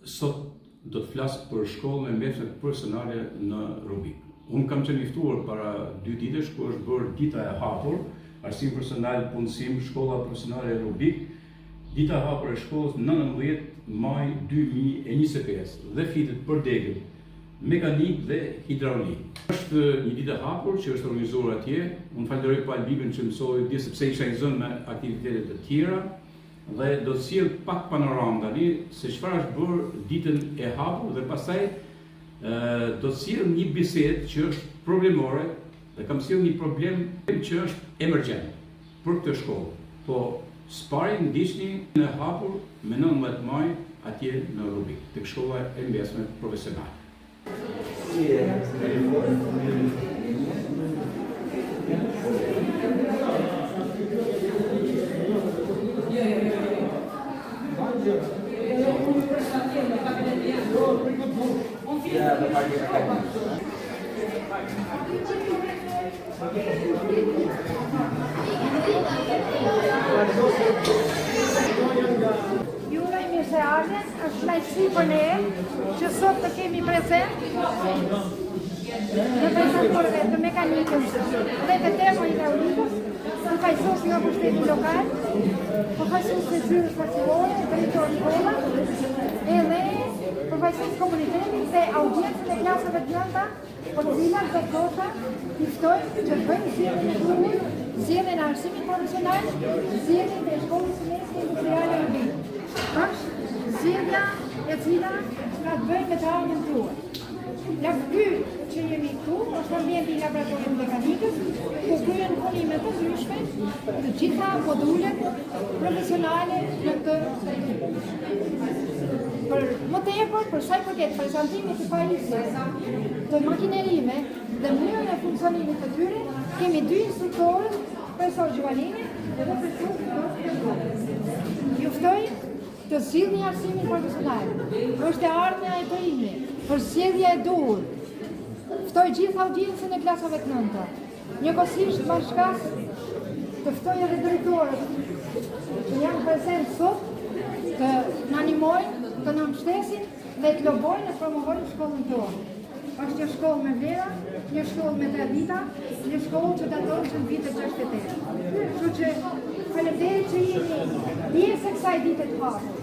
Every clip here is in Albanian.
Sot do të flas për shkollën e mbështetjes personale në Rubik. Unë kam qenë i ftuar para 2 ditësh ku është bërë dita e hapur, arsim personal, punësim, shkolla profesionale e Rubik. Dita e hapur e shkollës 19 maj 2025 dhe fitet për degën mekanik dhe hidraulik. Është një ditë e hapur që është organizuar atje. Unë falenderoj pa Albinën që mësoi dje sepse isha i zënë me aktivitete të tjera dhe do të sjell pak panoramë tani se çfarë është bërë ditën e hapur dhe pastaj do të sjell një bisedë që është problemore dhe kam sjell një problem që është emergjent për këtë shkollë. Po spari ndiqni në hapur me 19 maj atje në Rubik, tek shkolla e mbështetjes profesionale. Ju uroj mirëseardhjen, është kënaqësi për ne që sot të kemi prezent në prezantorëve të mekanikës dhe të termohidraulikës, përfaqësues nga pushteti lokal, përfaqësues të zyrës forcivore, drejtori Nikola, edhe përfaqësues komunitetit dhe audiencën e klasave të nënta, për cilat do kota i ftoj që bëjnë zgjedhjen e duhur, zgjedhjen e arsimit profesional, zgjedhjen e shkollës së mesme industriale Rubik. Është zgjedhja e cila ka të bëjë me të ardhmen tuaj. Ky që jemi këtu është ambienti i laboratorit mekanikës, ku kryen punime të ndryshme, të gjitha modulet profesionale në të për më tepër për sa i përket prezantimit të pajisjes të makinerive dhe mënyrën e funksionimit të tyre, kemi 2 instruktorë, profesor Gjuvalini dhe profesor Nikola. Ju ftoj të zgjidhni arsimin profesional. Është e ardhmja e të rinj, për zgjedhje e duhur. Ftoj gjithë audiencën e klasave të nënta. Njëkohësisht bashkas të ftoj edhe drejtorët që janë prezent sot të na animojnë, të na mbështesin dhe të lobojnë dhe promovojnë shkollën tonë. Është një shkollë me vlera, një shkollë me tradita, një shkollë që daton që në vitet 68. Kështu që faleminderit që jeni pjesë e kësaj dite të hapur.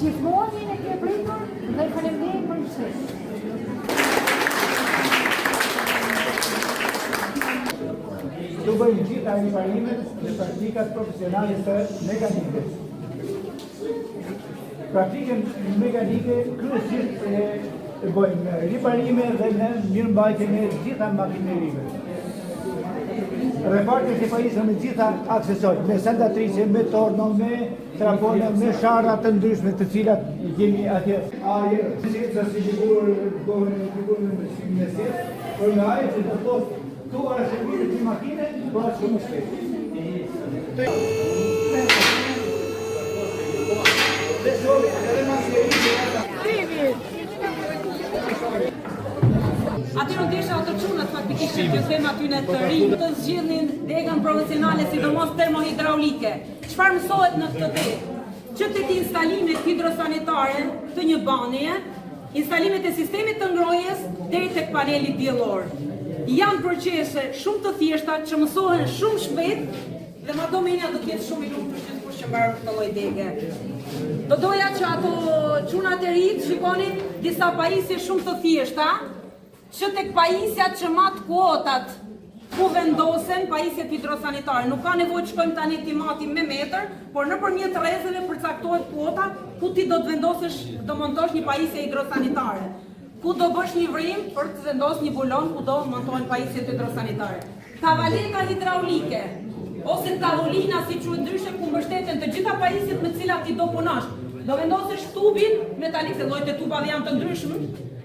Gjithmonë jeni të pritur dhe faleminderit për mbështetjen. Këtu bëjmë gjitha riparimet dhe praktikat profesionale të mekanikës. Praktikën mekanike kryesisht e bëjmë riparime dhe në mirëmbajtjen e gjitha makinerive. Repartjes e pajisjes me gjitha aksesorët, me saldatrice, me torno, me trapone, me sharra të ndryshme të cilat kemi atje. Ajë, si sigur me set, por nga ajë që do thotë tu ara servire di makine, do atë shumë shpejt. Aty në desha të qunët faktikisht që them aty në të rinj të zgjidhin degën profesionale, sidomos termohidraulike. Çfarë mësohet në këtë degë? Që tek instalimet hidrosanitare të një baneje, instalimet e sistemit të ngrohjes deri tek paneli diellor. Janë procese shumë të thjeshta që mësohen shumë shpejt dhe madomenia do të jetë shumë i lumtur që kush që mbaron këtë lloj dege. Do doja që ato çunat e rit shikonin disa pajisje shumë të thjeshta, që tek pajisjat që mat kuotat ku vendosen pajisjet hidrosanitare. Nuk ka nevojë të shkojmë tani ti matim me metër, por nëpërmjet rrezeve përcaktohet kuota ku ti do të vendosësh, do montosh një pajisje hidrosanitare. Ku do bësh një vrim për të vendosur një bulon ku do montohen pajisjet hidrosanitare. Kavaleta hidraulike ose tavolina si quhet ndryshe ku mbështeten të gjitha pajisjet me të cilat ti do punosh. Do vendosësh tubin metalik, se llojet e tubave janë të ndryshme,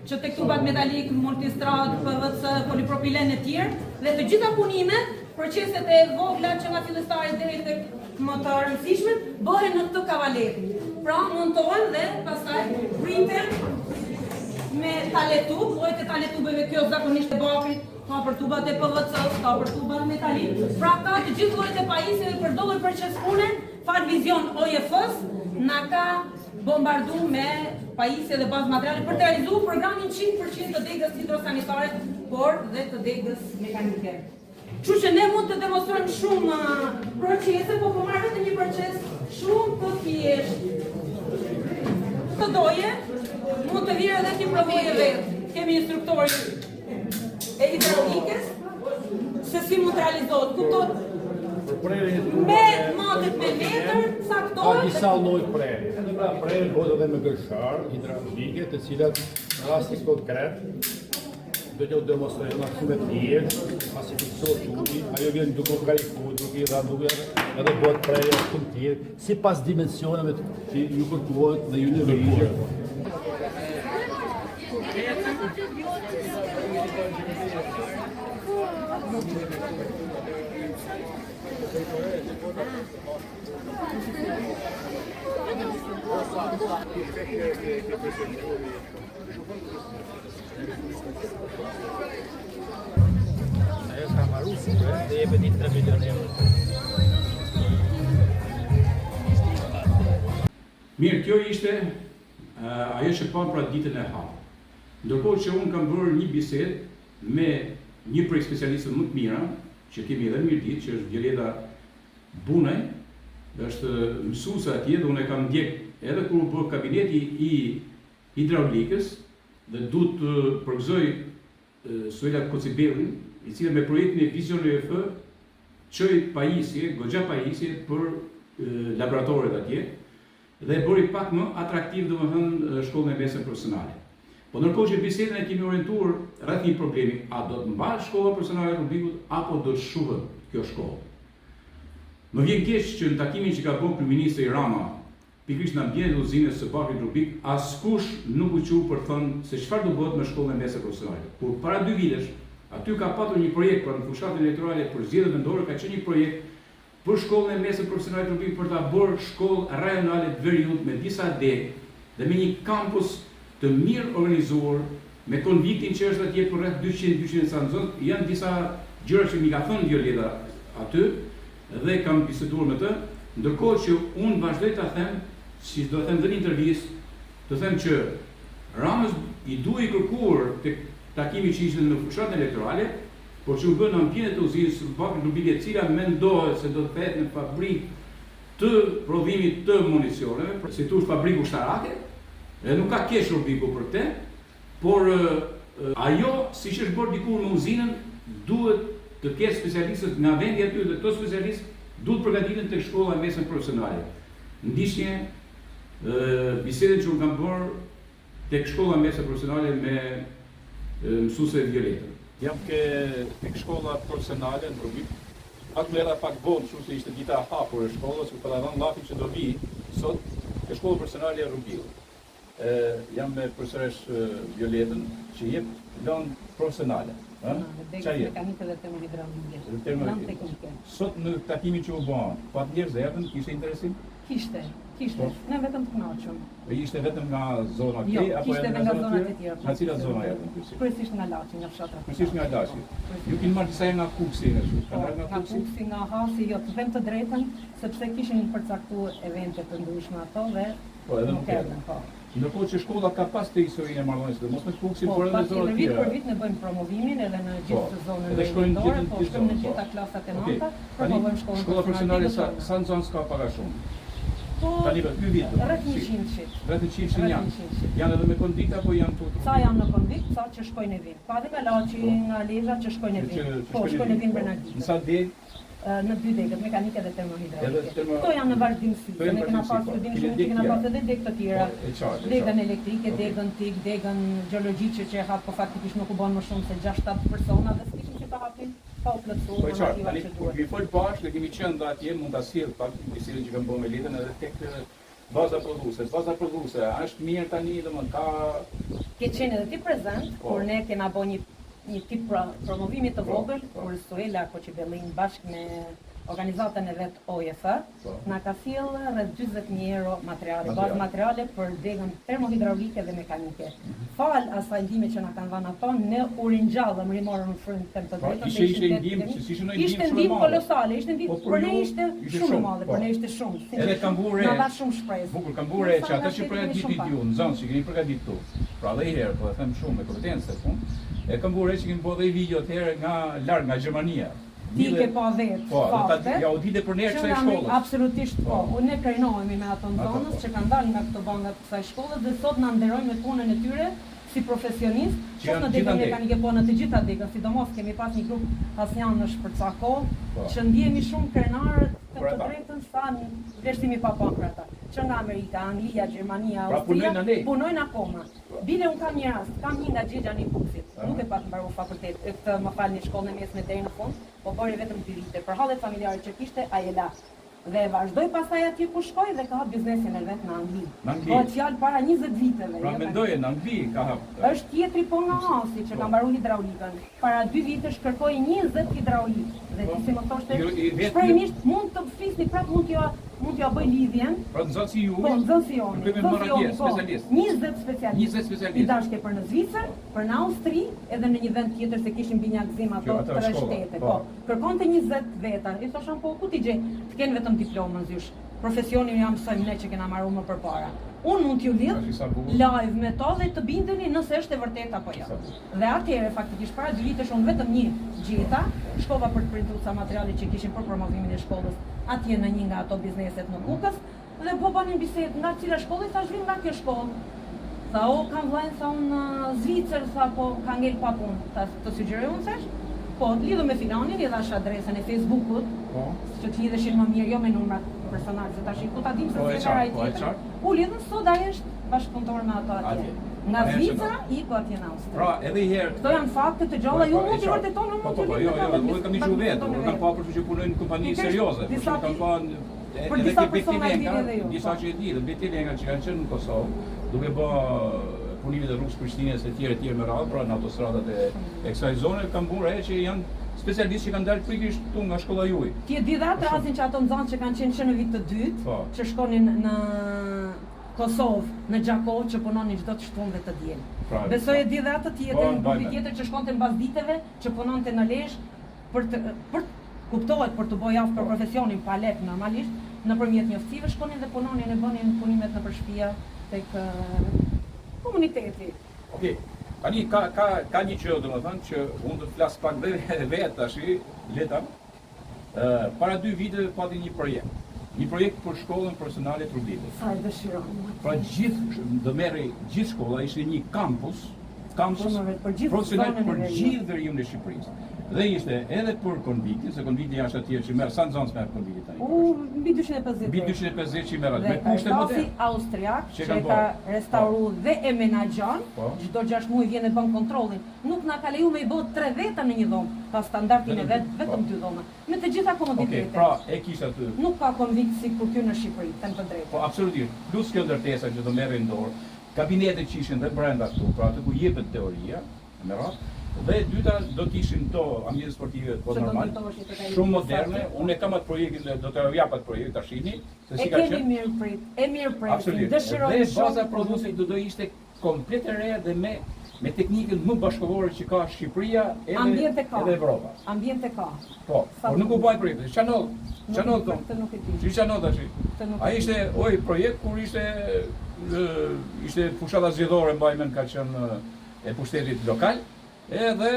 që tek tubat metalik, multistrad, PVC, polipropilen e tjerë, dhe të gjitha punimet, proceset e vogla që nga fillestari deri tek më të rëndësishme, bëhen në këtë kavaletë. Pra montohen dhe pastaj priten me taletub, llojet e taletubeve kjo zakonisht e bakrit, ka për tubat e PVC-s, ka për tubat metalik. Pra ka të gjithë llojet e pajisjeve përdoren për çespune, Farvizion OJF-s na ka bombardu me pajisje dhe bazë materiale për të realizuar programin 100% të degës hidrosanitare, por dhe të degës mekanike. Kështu që ne mund të demonstrojmë shumë procese, po marrë vetëm një proces shumë të thjeshtë. Të doje, mund të vjerë edhe ti provoje vetë. Kemi instruktorë e hidraulikës, se si mund të realizohet. Kuptot? Me matet me metër, Ka saktohet. disa lloj prerje. Pra prerje bëhet edhe me gërshar hidraulike, të cilat në rastin konkret do t'ju demonstrojnë në shumë të thjeshtë, pasi fiksohet çuti, ajo vjen duke u karikuar, duke i dhënë duke edhe bëhet prerje shumë të thjeshtë, sipas dimensioneve që ju kërkohet dhe ju nevojitet. Ajo ka marrë dhe jepet një 3 milion euro. Mirë, kjo ishte ajo që pa pra ditën e hapur. Ndërkohë që unë kam bërë një bisedë me një prej specialistëve më të mira, që kemi edhe mirë ditë, që është Violeta Bunaj, është mësuese atje dhe unë e kam ndjek edhe kur u bë kabineti i hidraulikës dhe du të përgëzoj Suela Kocibellin, i cila me projektin e Vision EF çoi pajisje, goxha pajisje për laboratoret atje dhe e bëri pak më atraktiv domethënë shkollën e mesme profesionale. Po ndërkohë që bisedën e kemi orientuar rreth një problemi, a do të mbahet shkolla profesionale e Rubikut apo do të shuhet kjo shkollë. Më vjen keq që në takimin që ka bërë kryeministri Rama, pikërisht në ambientin e uzinës së Bakrit Rubik, askush nuk u qiu për të thënë se çfarë do bëhet me shkollën e mesme profesionale. Kur para 2 vitesh, aty ka patur një projekt për në fushatën elektorale për zgjedhjet vendore, ka qenë një projekt për shkollën e mesme profesionale të Rubik për ta bërë shkollë rajonale të veriut me disa degë dhe me një kampus të mirë organizuar, me konviktin që është atje për rreth 200 sa zonë. Janë disa gjëra që mi ka thënë Violeta aty dhe kam biseduar me të, ndërkohë që unë vazhdoj ta them, si do të them dhe në intervistë, të them që Ramës i duhej kërkuar tek takimi që ishte në fushatën elektorale, por që u bën në ambientin e uzinës së Bakrit Rubik, e cila mendohet se do të ketë në fabrikë të prodhimit të municioneve, si thosh fabrikë ushtarake. E nuk ka kesh Rubiku për te, por ajo, si që është bërë dikur në uzinën, duhet të ketë specialistët nga vendi aty dhe këto specialistë duhet përgatiten të shkolla e mesme profesionale. Ndishje bisedën që unë kam bërë tek shkolla e mesme profesionale me mësuese Violetën. Jam tek shkolla profesionale në Rubik. Atë era pak vonë, kështu se ishte dita e hapur e shkollës, ku po ta dhënë llafin që do vi sot ke shkolla profesionale e Rubikut. Jam me profesoresh Violetën që jep lëndë profesionale. Degës mekanike dhe termohidraulike. Sot në takimin që u bën, pa njerëz erdhën, kishte interesim? Kishte. Ne vetëm të kënaqur. Po ishte vetëm nga zona Jo, këtej apo kishte edhe nga zonat e tjera. Nga cilat zona erdhën kryesisht? Kryesisht nga Laçi, nga fshatra. Kryesisht nga Laçi. Ju keni marrë disa nga Kuksi kështu. Nga Kuksi, nga Hasi, jo, të them të drejtën, sepse kishin përcaktuar evente të ndryshme ato dhe nuk erdhën, po. Ndërkohë që shkolla ka pas të historinë e marrëdhënies, dhe mos me Kuksi, por edhe zona të tjera. Vit për vit ne bëjmë promovimin edhe në gjithë zonën e vendore, po shkojmë në gjitha klasat e nota, promovojmë shkolla profesionale sa në zonë s'ka para shumë. Tani ky vit. Rreth 100. Rreth 100 janë. Janë edhe me kondikt apo janë tutë? Sa janë në kondikt, sa që shkojnë e vinë. Pa dhe nga Laçi, nga Lezhë që shkojnë e vinë. Po, shkojnë e vinë Bernardinës. Në sa degë? Në 2 degët, mekanike dhe termohidraulike. Këto janë në vazhdimsi, ne kena pasur studim shumë që kena pasur edhe degë të tjera. Degën elektrike, degën TIG, degën gjeologjike që e hap, po faktikisht nuk u bën më shumë se 6-7 persona dhe s'kishin që ta hapin pa u plotësuar normativa që duhet. Vi fol bashkë, ne kemi qenë atje, mund ta sjell pak bisedën që kanë bërë me Letën edhe tek baza prodhuese. Baza prodhuese është mirë tani, domethënë ka ke qenë edhe ti prezant, kur ne kena bën një tip promovimi të vogël, kur Suela Kocibellin bashkë me organizatën e vet OIF, na ka sjellë rreth 40.000 euro materiale, bazë materiale për degën termohidraulike dhe mekanike. Fal asaj ndihme që na kanë dhënë ato, ne u ringjallëm, rimorëm në frymë të drejtën. Ishte ndihmë kolosale, ishte ndihmë për ne ishte shumë e madhe, për ne ishte shumë. Edhe kambure. Na dha shumë shpresë. Bukur kambure që ata që përgatitit ju, nxënës që keni përgatitur. Pra dhe herë, po e them shumë me kompetencë punë. E kambure që kemi bërë dhe video të herë nga larg nga Gjermania. Ti ke pa vetë fakte. Ja u dite për ne kësaj shkollës. Absolutisht po. Ne krenohemi me ato nxënës që kanë dalë nga këto banga të kësaj shkolle dhe sot na nderojnë me punën e tyre si profesionist, që në degën mekanike po në të gjitha degën, sidomos kemi pas një grup asnjanësh për ca kohë, që ndjehemi shumë krenarë të drejtën sa në vlerësimi pa pa për ata. Që nga Amerika, Anglia, Gjermania, Austria, punojnë akoma. Bile unë kam një rast, kam një nga Xhexha në Buksit, nuk e pat mbaruar fakultet, këtë më falni shkollën e mesme deri në fund, po bëri vetëm 2 vite. Për hallet familjare që kishte, ai e la. Dhe vazhdoi pastaj atje ku shkoi dhe ka hap biznesin e vet në Angli. Po fjalë para 20 viteve. Pra mendoje në Angli ka hap. Është tjetri po nga Asi që ka mbaruar hidraulikën. Para 2 vitesh kërkoi 20 hidraulik. Dhe ti si më thoshte, shprehimisht mund të flisni prapë mund t'ja bëj lidhjen. Pra nxënësi ju. Po nxënësi joni. Specialist. 20 specialistë. I dashke për në Zvicër, për në Austri, edhe në një vend tjetër se kishin binja gëzim ato 3 shtete. Po, kërkonte 20 veta. I thosham po ku ti gjej? Të kenë vetëm diplomën zysh. Profesionin ja mësojmë ne që kena marrë më përpara. Unë mund t'ju lidh live me to dhe të bindeni nëse është e vërtetë apo jo. Dhe atëherë faktikisht para 2 vitesh unë vetëm një gjeta, shkova për të printuar ca materiale që kishin për promovimin e shkollës atje në një nga ato bizneset në Kukës dhe po banin bisedë nga cila shkollë, thash vim nga kjo shkollë. Tha o kam vllajën sa unë në Zvicër, tha po ka ngel pa punë. Tha të sugjeroj unë thash. Po, lidhëm me filanin, i dhash adresën e Facebookut, që të lidheshin më mirë, jo me numrat personal, se tash ku ta dim se s'ka ai tjetër. U lidhën sot ai është bashkëpunëtor me ato atje. Nga Zvicra iku atje në Austri. Pra, edhe herë. Këto janë fakte të gjalla, ju mund t'i vërtetoni, unë mund t'ju vërtetoni. Jo, kam dëgjuar vetë, unë kam parë që punojnë në kompani serioze, kam parë për disa persona e dini edhe ju. Disa që e di, dhe Betilenga që kanë qenë në Kosovë, duke bë punimit e rrugës Prishtinës e tjerë me radhë, pra në autostradat e kësaj zone, kam bërë që janë specialistë që kanë dalë pikërisht këtu nga shkolla juaj. Ti e di dha rastin që ato nxënës që kanë qenë në vit të dytë, që shkonin në Kosovë, në Gjakov, që punonin çdo të shtunë dhe të diel. Besoj e di dhe atë tjetër, në grupi tjetër që shkonte mbas diteve, që punonte në Lezhë për kuptohet për të bëjë javë për profesionin pa lek normalisht, nëpërmjet njoftive shkonin dhe punonin e bënin punimet nëpër shtëpia tek komuniteti. Okej. Tani ka një gjë domethënë që unë do të flas pak vetë tash, leta. Para 2 viteve pati një projekt. Një projekt për shkollën profesionale të Rubikut. Sa e dëshiron. Pra do merrej gjithë shkolla, ishte një kampus profesional për gjithë veriun e Shqipërisë. Dhe ishte edhe për konviktin, se konvikti është atje që merr sa nxënës merr konvikti tani. Mbi 250. Mbi 250 që merr me kushte moderne. Austriak që ka restauruar dhe e menaxhon, çdo 6 muaj vjen e bën kontrollin. Nuk na ka lejuar me i bë 3 veta në një dhomë, pa standardin e vet, vetëm 2 dhoma. Me të gjitha komoditetet. Pra e kishte aty. Nuk ka konvikt si kur këtu në Shqipëri, them të drejtë. Po absolutisht. Plus kjo ndërtesa që do merrin dorë, kabinetet që ishin dhe brenda këtu, pra aty ku jepet teoria, me radhë. Dhe e dyta do të ishin to ambjente sportive po normal, shumë moderne. Unë kam atë projektin, do të jap atë projekt tashini, se si ka qenë. E mirë prit. Dëshiroj dhe baza prodhuese do ishte komplet e re dhe me teknikën më bashkëkohore që ka Shqipëria edhe Evropa. Ambiente ka. Po, por nuk u baj projekti. Çanol ton. Ti çanol tash. Ai ishte projekt kur ishte fushata zgjedhore mbajmën ka qenë e pushtetit lokal. Edhe,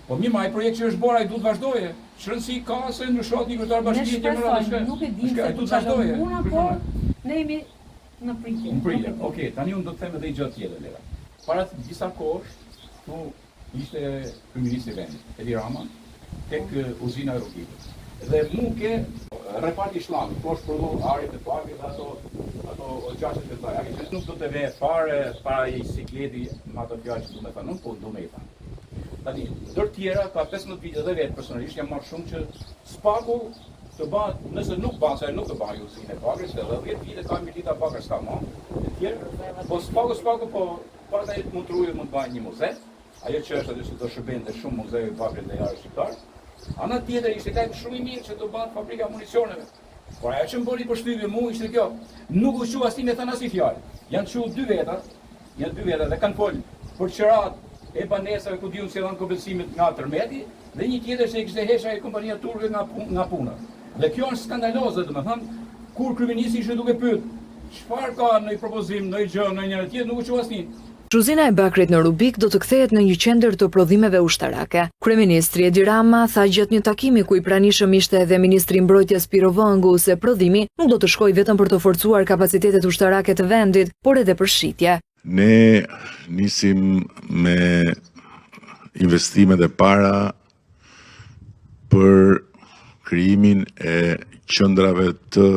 po mirë, ai projekt që është bërë, ai duhet vazhdoje. Shëndësi ka se ndryshohet një kryetar bashkie gjë nuk e di se do të vazhdojë. Por ne jemi në pritje. Në pritje. Okej, tani unë do të them edhe një gjë tjetër, Lera. Para disa kohësh, këtu ishte kryeministri i vendit, Edi Rama, tek uzina e Rubikut. Dhe muke repati Islami, poshtë për arit e pagi dhe ato gjashtet e taj. Nuk do të ve fare para i sikleti ma të fjallë që du me thënë, po du me i thënë. Tani, ndër tjera, ka 15 vite dhe vetë personalisht, jam marrë shumë që spaku të banë, nëse nuk banë, se nuk të banë ju usinë e pagës, dhe 10 vite ka milita pagës ka ma, e tjerë, po spaku, po para e mund të rujë mund të banë një muze, ajo që është aty që do shërbente shumë muzeju i pagës dhe jarë shqiptarë, Ana tjetër ishte kaq shumë i mirë që do bëhet fabrika municioneve. Por ajo që më bëri përshtypje mua ishte kjo. Nuk u shu asnjë me thënë asnjë fjalë. Janë shu dy veta dhe kanë fol për qërat e banesave ku diun se janë kompensimit nga tërmeti dhe një tjetër se kishte hesha e kompania turke nga puna. Dhe kjo është skandaloze, domethënë, kur kryeministri ishte duke pyet çfarë ka në propozim, në gjë, në njëra tjetër nuk u shu asnjë. Shuzina e Bakrit në Rubik do të kthehet në një qendër të prodhimeve ushtarake. Kryeministri Edi Rama tha gjatë një takimi ku i pranishëm ishte edhe ministri i mbrojtjes Piro Vëngu se prodhimi nuk do të shkojë vetëm për të forcuar kapacitetet ushtarake të vendit, por edhe për shitje. Ne nisim me investimet e para për krijimin e qendrave të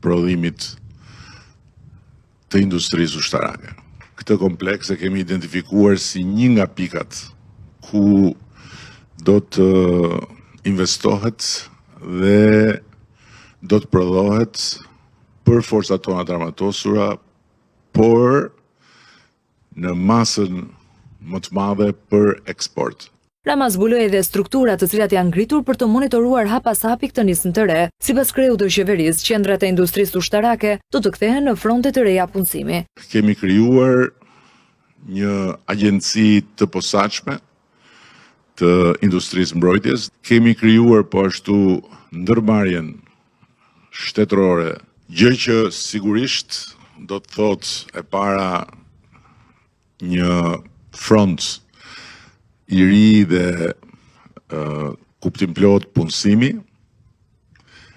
prodhimit të industrisë ushtarake. Këtë kompleks e kemi identifikuar si një nga pikat ku do të investohet dhe do të prodhohet për forcat tona të armatosura, por në masën më të madhe për eksport. Rama zbuloi edhe strukturat të cilat janë ngritur për të monitoruar hap pas hapi këtë nismë të re. Sipas kreut të qeverisë, qendrat e industrisë ushtarake do të kthehen në fronte të reja punësimi. Kemi krijuar një agjenci të posaçme të industrisë mbrojtjes. Kemi krijuar po ashtu ndërmarrjen shtetërore, gjë që sigurisht do të thotë e para një front i ri dhe kuptim plot punësimi,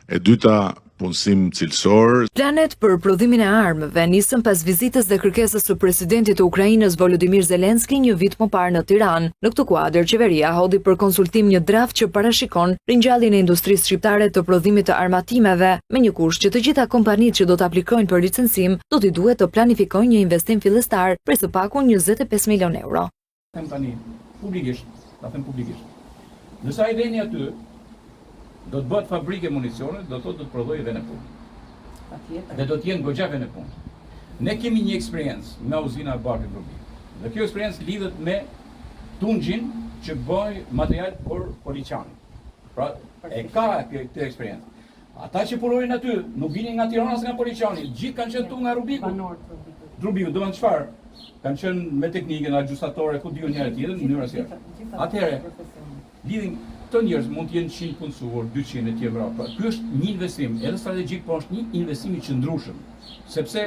e dyta punësim cilësor. Planet për prodhimin e armëve nisën pas vizitës dhe kërkesës së presidentit të Ukrainës Volodymyr Zelenski një vit më parë në Tiranë. Në këtë kuadër, qeveria hodhi për konsultim një draft që parashikon ringjalljen e industrisë shqiptare të prodhimit të armatimeve, me një kusht që të gjitha kompanitë që do të aplikojnë për licencim do t'i duhet të planifikojnë një investim fillestar prej së paku 25 milion euro. Publikisht, ta them publikisht. Nësa i veni aty, do të bëhet fabrike municione, do të prodhojë edhe në punë. Dhe do të jenë goxha në punë. Ne kemi një eksperiencë nga uzina e Bakrit Rubik. Dhe kjo eksperiencë lidhet me tunxhin që bëj material për Poliçanin. Pra, e ka këtë eksperiencë. Ata që punojnë aty, nuk vinin nga Tirana as nga Poliçani, gjithë kanë qenë tu nga Rubiku. Rubiku, do të thonë çfarë? Kanë qenë me teknikën ajustatoре, ku diun njëra tjetrën në mënyrë asnjëherë. Atëherë, lidhin të njerëz mund të jenë 100 punësuar, 200 etj. Pra, ky është një investim, edhe strategjik, por është një investim i qëndrueshëm, sepse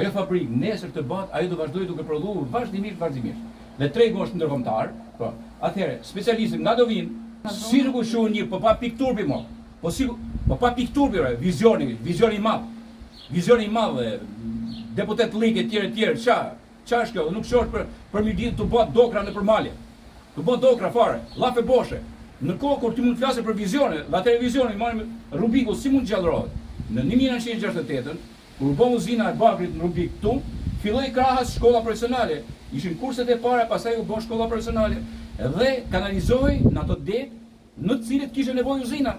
ajo fabrikë nesër të bëhet, ajo do vazhdojë duke prodhuar vazhdimisht. Dhe tregu është ndërkombëtar, po. Atëherë, specialistët nga do vinë, si nuk u shohin një, po pa pikturbi më. Po pa pikturbi, vizioni i madh. Vizioni i madh, deputet lik etj. Qa është kjo? Nuk shosh për një ditë të bëhet dokra në përmalje. Të bëhet dokra fare, llafe boshe. Në kohë kur ti mund të flasë për vizione, la televizioni marrim Rubiku si mund gjallërohet. Në 1968, kur bë uzina e Bakrit në Rubik këtu, filloi krahas shkolla profesionale. Ishin kurset e para, pastaj u bën shkolla profesionale dhe kanalizoi në ato det në të cilët kishte nevojë uzina.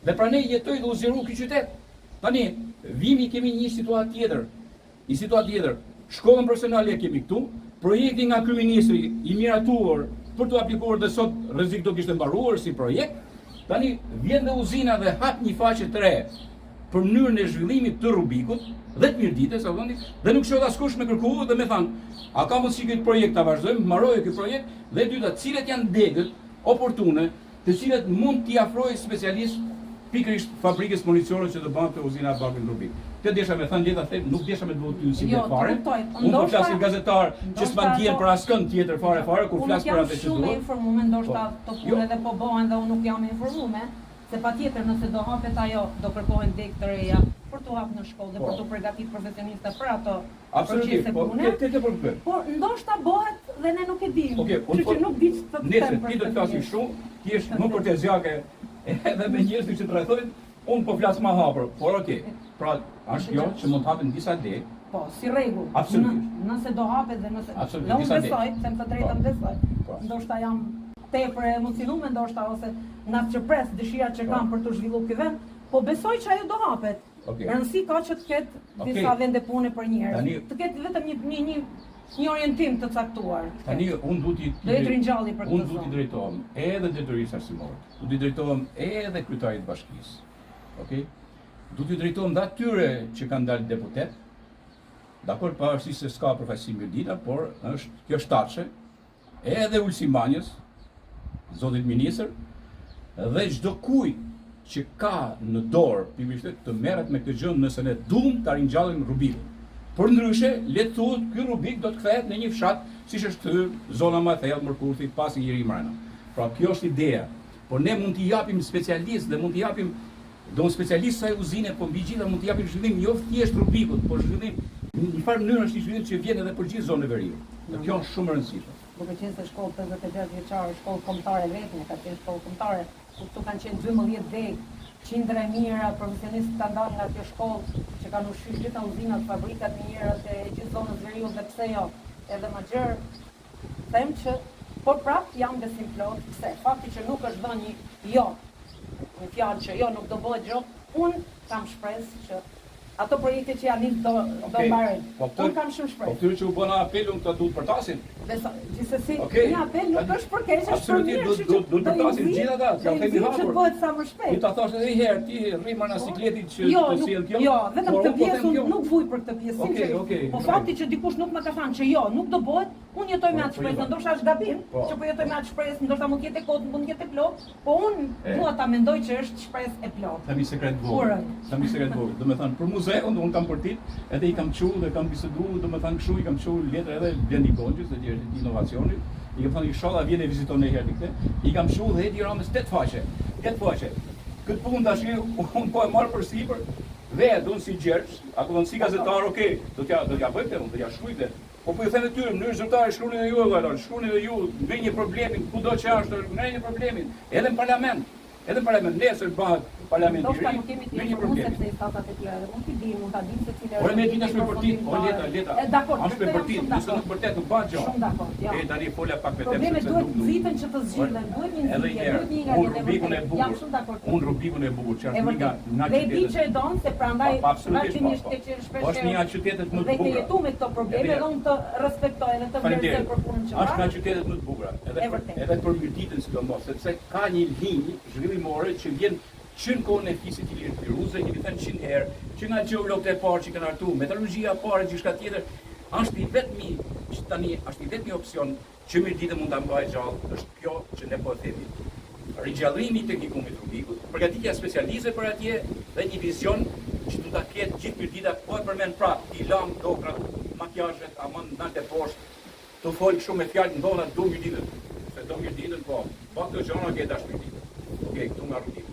Dhe pra ne jetoi dhe u zgjeru ky qytet. Tani, kemi një situatë tjetër. Shkollën profesionale kemi këtu, projekti nga kryeministri i miratuar për të aplikuar dhe sot rrezik do kishte mbaruar si projekt. Tani vjen dhe uzina dhe hap një faqe të re për mënyrën e zhvillimit të Rubikut dhe të Mirditës, dhe nuk shoh askush me kërkuar dhe me thanë, a ka mundësi këtë projekt ta vazhdojmë, mbarojë ky projekt dhe dyta, cilat janë degët oportune, të cilat mund t'i afrojë specialist pikërisht fabrikës municione që do bëhen te uzina e Bakrit Rubik. Këtë desha me thënë gjitha them, nuk desha me të bëhet si me fare. Unë po flas si gazetar që s'ma ndjen për askënd tjetër fare kur flas për atë që duhet. Unë jam shumë informuar, ndoshta të punë edhe po bëhen dhe unë nuk jam informuar, se patjetër nëse do hapet ajo, do kërkohen dek të reja për të hapur në shkollë dhe për të përgatitur profesionistë për ato procese pune. Por ndoshta bëhet dhe ne nuk e dimë. Kështu që nuk di të them. Nëse ti do të flasësh shumë, ti je më korteziake edhe me njerëzit që trajtojnë, unë po flas më hapur, por okay. Pra, është kjo që mund të hapen disa dek. Po, si rregull. Absolutisht. Nëse do hapet dhe nëse unë besoj, them të drejtën besoj. Ndoshta jam tepër e emocionuar, ndoshta ose nga çepres dëshira që kam për të zhvilluar ky vend, po besoj që ajo do hapet. Rëndësi ka që të ketë disa vende pune për njerëz. Të ketë vetëm një një orientim të caktuar. Tani unë du t'i Do jetë ringjalli për këtë unë du t'i zonë. drejtohem edhe drejtorisë arsimore, du t'i drejtohem edhe kryetarit bashkisë. Okej? Du t'i drejtohem dhe atyre që kanë dalë deputet. Dakor, pavarësisht se s'ka përfaqësi Mirdita, por kjo shtatshë, edhe Ulsimanjës, zotit ministër, dhe çdo kuj që ka në dorë pikërisht të merret me këtë gjë nëse ne duam ta ringjallim Rubikun. Por ndryshe, le të thuhet ky Rubik do të kthehet në një fshat siç është këtu zona më e thellë Mërkurthi pasi Iri Mrena. Pra kjo është ideja. Por ne mund t'i japim specialistë dhe mund t'i japim specialistë sa uzine, po mbi gjitha mund t'i japim zhvillim jo thjesht Rubikut, por zhvillim në një farë mënyrë është një zhvillim që vjen edhe për gjithë zonën e veriut. Dhe kjo është shumë e rëndësishme. Duke qenë se shkollë 56 vjeçare, shkollë kombëtare vetëm, ka qenë shkollë kombëtare, ku këtu kanë qenë 12 deg, qindra e mira profesionistë kanë dalë nga kjo shkollë, që kanë ushqyer gjitha uzinat, fabrikat e mira të gjithë zonës veriut dhe pse jo, edhe më gjerë, them që, por prapë jam besim plot, pse, fakti që nuk është dhënë një jo, një fjalë që jo nuk do bëhet gjë, unë kam shpresë që ato projekte që janë do mbaren. Unë kam shumë shpresë. Po këtyre që u bëna apelun këta duhet përtasin. Gjithsesi, një apel nuk është për keq, është për mirë. Duhet përtasin gjithë ata, që themi hapur. Që bëhet sa më shpejt. Ju ta thosh edhe një herë, ti rri marrë sikletit që të sjell kjo. Jo, vetëm këtë pjesë unë nuk vuj për këtë pjesë. Po fakti që dikush nuk më ka thënë që jo, nuk do bëhet, unë jetoj me atë shpresë, ndoshta është gabim, që po jetoj me atë shpresë, ndoshta mund të jetë kot, mund të jetë plot, po unë dua ta mendoj që është shpresë e plot. Themi sekret vogël. Themi sekret vogël. Do të thënë për muzeun unë kam përtit, edhe i kam çuar dhe kam biseduar, do të thënë kështu i kam çuar letër edhe Blendi Gonxhës, dhe të inovacionit. I kam thënë inshallah vjen e viziton një herë këtë. I kam çuar dhe Edi Ramës 8 faqe. 8 faqe. Këtë punë tash unë po e marr për sipër. Dhe unë si Gjergj, apo unë si gazetar, okay, do t'ja bëj këtë, do t'ja shkruaj këtë. Po po i them aty, në mënyrë zyrtare shkruani edhe ju vëllai, shkruani edhe ju, ngrieni problemin, kudo që është, ngrieni problemin, edhe në parlament. Edhe në parlament nesër bëhet parlamenti i ri. Ndoshta nuk kemi të informuar sepse statat e tjera, mund t'i dinë, mund ta dinë se cilë. Por me dinë është për partit, po leta. Është për partit, nëse nuk vërtet nuk bëhet gjë. Shumë dakord, ja. E tani fola pak me Problemet duhet nxiten që të zgjidhen, duhet një nxitje, duhet një nga Rubikun e bukur. Jam shumë dakord. Unë Rubikun e bukur, që është nga Dhe di që e don se prandaj vazhdimisht tek që shpesh. Është një nga qytetet më të bukura. Dhe të jetu me këto probleme dhe unë të respektoj edhe të vlerësoj për punën që është nga qytetet më të bukura, edhe për Mirditën sidomos, sepse ka një linjë zhvillimore që vjen që në kohën e fisit i Firuzë, kemi thënë 100 herë, që nga gjeologët e parë që kanë artu, metalurgjia e parë, gjithçka tjetër, është i vetmi që tani është i vetmi opsion që Mirdita mund ta mbajë gjallë, është kjo që ne po themi. Ringjallërimi i teknikumit Rubikut, përgatitja specialiste për atje dhe një vizion që do ta ketë gjithë Mirdita, po e përmend prapë, i lam dokrat, makiazhet, amon nalte poshtë, të fol shumë me fjalë ndonat do Mirditën. Se do Mirditën po, këtë gjëra që e dash Mirditën. Okej, këtu nga Rubik.